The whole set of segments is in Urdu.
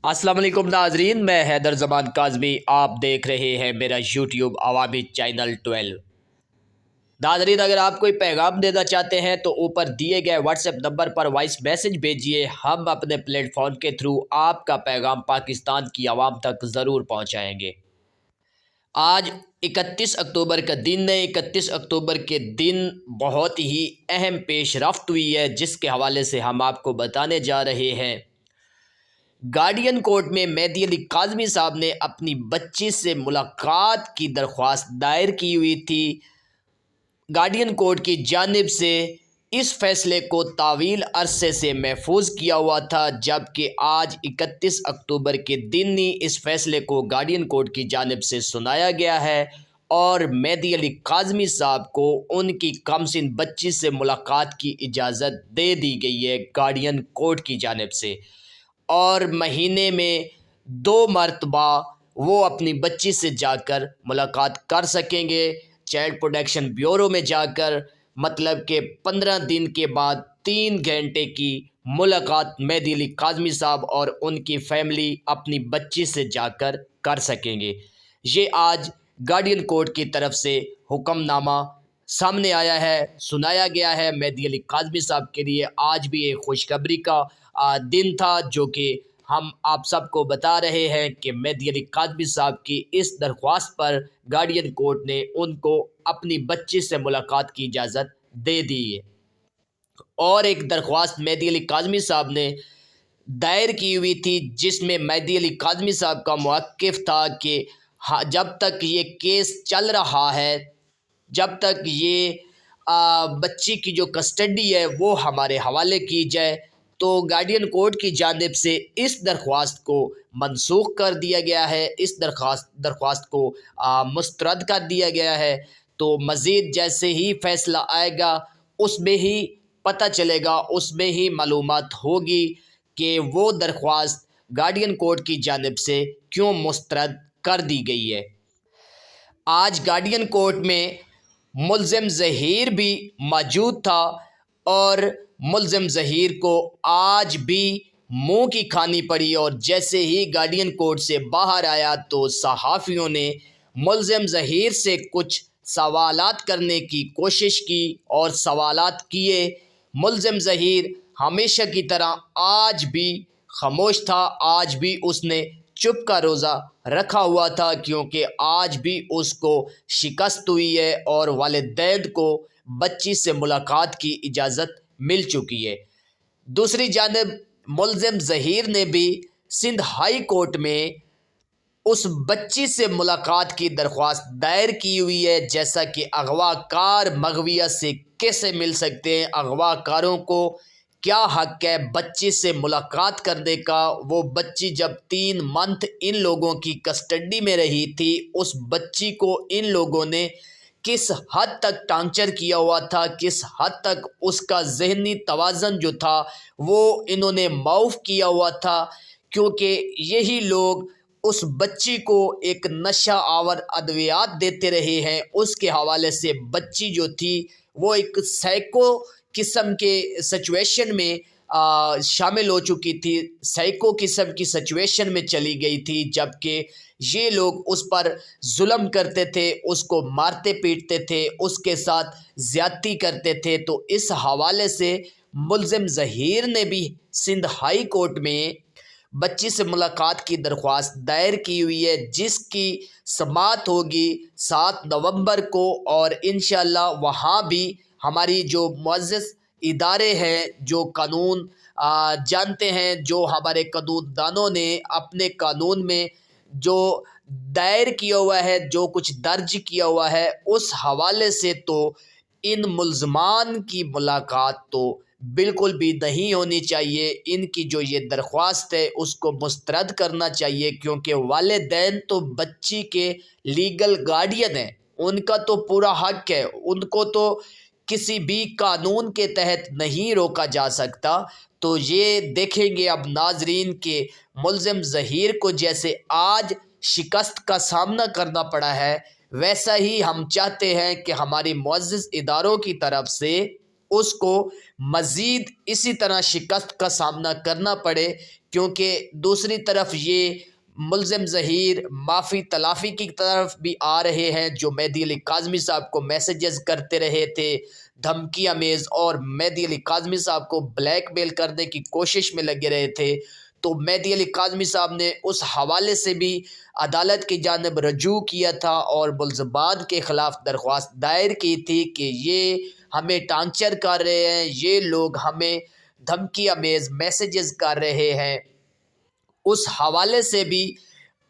السلام علیکم ناظرین، میں حیدر زمان کاظمی، آپ دیکھ رہے ہیں میرا یوٹیوب عوامی چینل 12۔ ناظرین، اگر آپ کوئی پیغام دینا چاہتے ہیں تو اوپر دیے گئے واٹس ایپ نمبر پر وائس میسج بھیجیے، ہم اپنے پلیٹ فارم کے تھرو آپ کا پیغام پاکستان کی عوام تک ضرور پہنچائیں گے۔ آج 31 اکتوبر کا دن ہے۔ 31 اکتوبر کے دن بہت ہی اہم پیش رفت ہوئی ہے، جس کے حوالے سے ہم آپ کو بتانے جا رہے ہیں۔ گارڈین کورٹ میں مہدی علی کاظمی صاحب نے اپنی بچی سے ملاقات کی درخواست دائر کی ہوئی تھی۔ گارڈین کورٹ کی جانب سے اس فیصلے کو طویل عرصے سے محفوظ کیا ہوا تھا، جبکہ آج 31 اکتوبر کے دن ہی اس فیصلے کو گارڈین کورٹ کی جانب سے سنایا گیا ہے اور مہدی علی کاظمی صاحب کو ان کی کمسن بچی سے ملاقات کی اجازت دے دی گئی ہے گارڈین کورٹ کی جانب سے، اور مہینے میں 2 مرتبہ وہ اپنی بچی سے جا کر ملاقات کر سکیں گے چائلڈ پروٹیکشن بیورو میں جا کر، مطلب کہ 15 دن کے بعد 3 گھنٹے کی ملاقات مہدی علی کاظمی صاحب اور ان کی فیملی اپنی بچی سے جا کر سکیں گے۔ یہ آج گارڈین کورٹ کی طرف سے حکم نامہ سامنے آیا ہے، سنایا گیا ہے۔ مہدی علی کاظمی صاحب کے لیے آج بھی ایک خوشخبری کا دن تھا، جو کہ ہم آپ سب کو بتا رہے ہیں کہ مہدی علی کاظمی صاحب کی اس درخواست پر گارڈین کورٹ نے ان کو اپنی بچی سے ملاقات کی اجازت دے دی ہے۔ اور ایک درخواست مہدی علی کاظمی صاحب نے دائر کی ہوئی تھی، جس میں مہدی علی کاظمی صاحب کا موقف تھا کہ جب تک یہ کیس چل رہا ہے، جب تک یہ بچی کی جو کسٹڈی ہے وہ ہمارے حوالے کی جائے، تو گارڈین کورٹ کی جانب سے اس درخواست کو منسوخ کر دیا گیا ہے، اس درخواست کو مسترد کر دیا گیا ہے۔ تو مزید جیسے ہی فیصلہ آئے گا اس میں ہی پتہ چلے گا، اس میں ہی معلومات ہوگی کہ وہ درخواست گارڈین کورٹ کی جانب سے کیوں مسترد کر دی گئی ہے۔ آج گارڈین کورٹ میں ملزم ظہیر بھی موجود تھا، اور ملزم ظہیر کو آج بھی منہ کی کھانی پڑی، اور جیسے ہی گارڈین کورٹ سے باہر آیا تو صحافیوں نے ملزم ظہیر سے کچھ سوالات کرنے کی کوشش کی اور سوالات کیے۔ ملزم ظہیر ہمیشہ کی طرح آج بھی خاموش تھا، آج بھی اس نے چپ کا روزہ رکھا ہوا تھا، کیونکہ آج بھی اس کو شکست ہوئی ہے اور والدین کو بچی سے ملاقات کی اجازت مل چکی ہے۔ دوسری جانب ملزم ظہیر نے بھی سندھ ہائی کورٹ میں اس بچی سے ملاقات کی درخواست دائر کی ہوئی ہے، جیسا کہ اغوا کار مغویہ سے کیسے مل سکتے ہیں، اغوا کاروں کو کیا حق ہے بچی سے ملاقات کرنے کا۔ وہ بچی جب 3 منتھ ان لوگوں کی کسٹڈی میں رہی تھی، اس بچی کو ان لوگوں نے کس حد تک ٹارچر کیا ہوا تھا، کس حد تک اس کا ذہنی توازن جو تھا وہ انہوں نے معاف کیا ہوا تھا، کیونکہ یہی لوگ اس بچی کو ایک نشہ آور ادویات دیتے رہے ہیں۔ اس کے حوالے سے بچی جو تھی وہ ایک سائیکو قسم کے سچویشن میں شامل ہو چکی تھی، سائیکو قسم کی سچویشن میں چلی گئی تھی، جبکہ یہ لوگ اس پر ظلم کرتے تھے، اس کو مارتے پیٹتے تھے، اس کے ساتھ زیادتی کرتے تھے۔ تو اس حوالے سے ملزم ظہیر نے بھی سندھ ہائی کورٹ میں بچی سے ملاقات کی درخواست دائر کی ہوئی ہے، جس کی سماعت ہوگی 7 نومبر کو، اور انشاءاللہ وہاں بھی ہماری جو معزز ادارے ہیں، جو قانون جانتے ہیں، جو ہمارے قانون دانوں نے اپنے قانون میں جو دائر کیا ہوا ہے، جو کچھ درج کیا ہوا ہے، اس حوالے سے تو ان ملزمان کی ملاقات تو بالکل بھی نہیں ہونی چاہیے۔ ان کی جو یہ درخواست ہے اس کو مسترد کرنا چاہیے، کیونکہ والدین تو بچی کے لیگل گارڈین ہیں، ان کا تو پورا حق ہے، ان کو تو کسی بھی قانون کے تحت نہیں روکا جا سکتا۔ تو یہ دیکھیں گے اب ناظرین کہ ملزم ظہیر کو جیسے آج شکست کا سامنا کرنا پڑا ہے، ویسا ہی ہم چاہتے ہیں کہ ہماری معزز اداروں کی طرف سے اس کو مزید اسی طرح شکست کا سامنا کرنا پڑے، کیونکہ دوسری طرف یہ ملزم ظہیر معافی تلافی کی طرف بھی آ رہے ہیں، جو مہدی علی کاظمی صاحب کو میسیجز کرتے رہے تھے دھمکی امیز، اور مہدی علی کاظمی صاحب کو بلیک میل کرنے کی کوشش میں لگے رہے تھے۔ تو مہدی علی کاظمی صاحب نے اس حوالے سے بھی عدالت کی جانب رجوع کیا تھا اور ملزمان کے خلاف درخواست دائر کی تھی کہ یہ ہمیں ٹانچر کر رہے ہیں، یہ لوگ ہمیں دھمکی امیز میسیجز کر رہے ہیں۔ اس حوالے سے بھی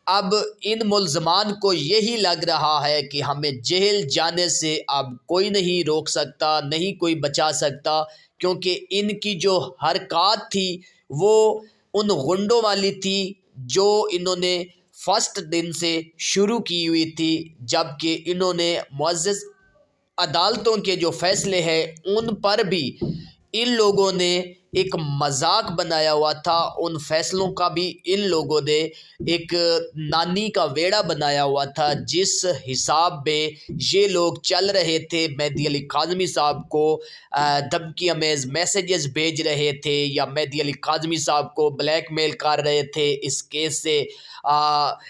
اب ان ملزمان کو یہی لگ رہا ہے کہ ہمیں جیل جانے سے اب کوئی نہیں روک سکتا، نہیں کوئی بچا سکتا، کیونکہ ان کی جو حرکات تھی وہ ان غنڈوں والی تھی جو انہوں نے فرسٹ دن سے شروع کی ہوئی تھی، جبکہ انہوں نے معزز عدالتوں کے جو فیصلے ہیں ان پر بھی ان لوگوں نے ایک مذاق بنایا ہوا تھا، ان فیصلوں کا بھی ان لوگوں نے ایک نانی کا ویڑا بنایا ہوا تھا، جس حساب میں یہ لوگ چل رہے تھے مہدی علی کاظمی صاحب کو دھمکی امیز میسیجز بھیج رہے تھے یا مہدی علی کاظمی صاحب کو بلیک میل کر رہے تھے اس کیس سے،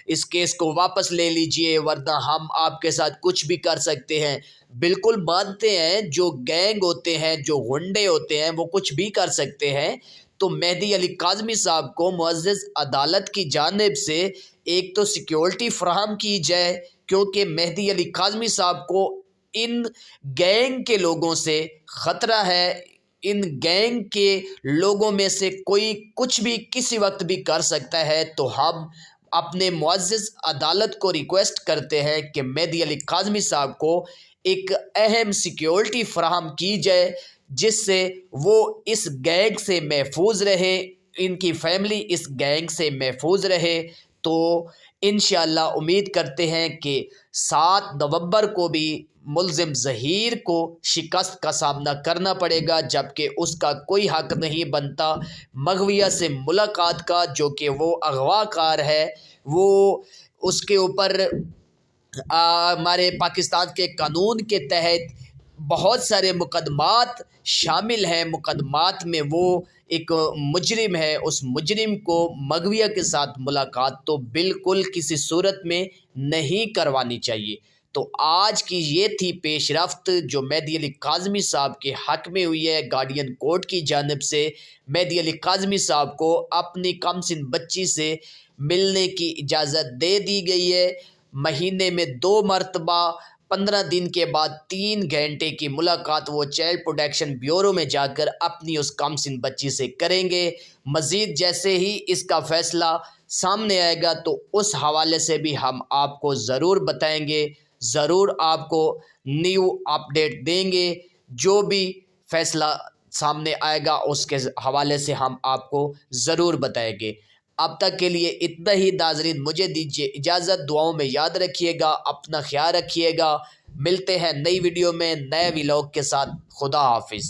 اس کیس کو واپس لے لیجئے ورنہ ہم آپ کے ساتھ کچھ بھی کر سکتے ہیں۔ بالکل مانتے ہیں، جو گینگ ہوتے ہیں، جو غنڈے ہوتے ہیں، وہ کچھ بھی کر سکتے ہیں۔ تو مہدی علی کاظمی صاحب کو معزز عدالت کی جانب سے ایک تو سیکیورٹی فراہم کی جائے، کیونکہ مہدی علی کاظمی صاحب کو ان گینگ کے لوگوں سے خطرہ ہے، ان گینگ کے لوگوں میں سے کوئی کچھ بھی کسی وقت بھی کر سکتا ہے۔ تو ہم اپنے معزز عدالت کو ریکویسٹ کرتے ہیں کہ مہدی علی کاظمی صاحب کو ایک اہم سیکیورٹی فراہم کی جائے، جس سے وہ اس گینگ سے محفوظ رہے، ان کی فیملی اس گینگ سے محفوظ رہے۔ تو انشاءاللہ امید کرتے ہیں کہ 7 نومبر کو بھی ملزم ظہیر کو شکست کا سامنا کرنا پڑے گا، جبکہ اس کا کوئی حق نہیں بنتا مغویہ سے ملاقات کا، جو کہ وہ اغوا کار ہے۔ وہ اس کے اوپر ہمارے پاکستان کے قانون کے تحت بہت سارے مقدمات شامل ہیں، مقدمات میں وہ ایک مجرم ہے، اس مجرم کو مغویہ کے ساتھ ملاقات تو بالکل کسی صورت میں نہیں کروانی چاہیے۔ تو آج کی یہ تھی پیش رفت جو مہدی علی کاظمی صاحب کے حق میں ہوئی ہے۔ گارڈین کورٹ کی جانب سے مہدی علی کاظمی صاحب کو اپنی کم سن بچی سے ملنے کی اجازت دے دی گئی ہے، مہینے میں 2 مرتبہ 15 دن کے بعد 3 گھنٹے کی ملاقات وہ چائلڈ پروٹیکشن بیورو میں جا کر اپنی اس کم سن بچی سے کریں گے۔ مزید جیسے ہی اس کا فیصلہ سامنے آئے گا تو اس حوالے سے بھی ہم آپ کو ضرور بتائیں گے، ضرور آپ کو نیو اپڈیٹ دیں گے۔ جو بھی فیصلہ سامنے آئے گا اس کے حوالے سے ہم آپ کو ضرور بتائیں گے۔ اب تک کے لیے اتنا ہی ناظرین، مجھے دیجیے اجازت، دعاؤں میں یاد رکھیے گا، اپنا خیال رکھیے گا۔ ملتے ہیں نئی ویڈیو میں نئے ولاگ کے ساتھ۔ خدا حافظ۔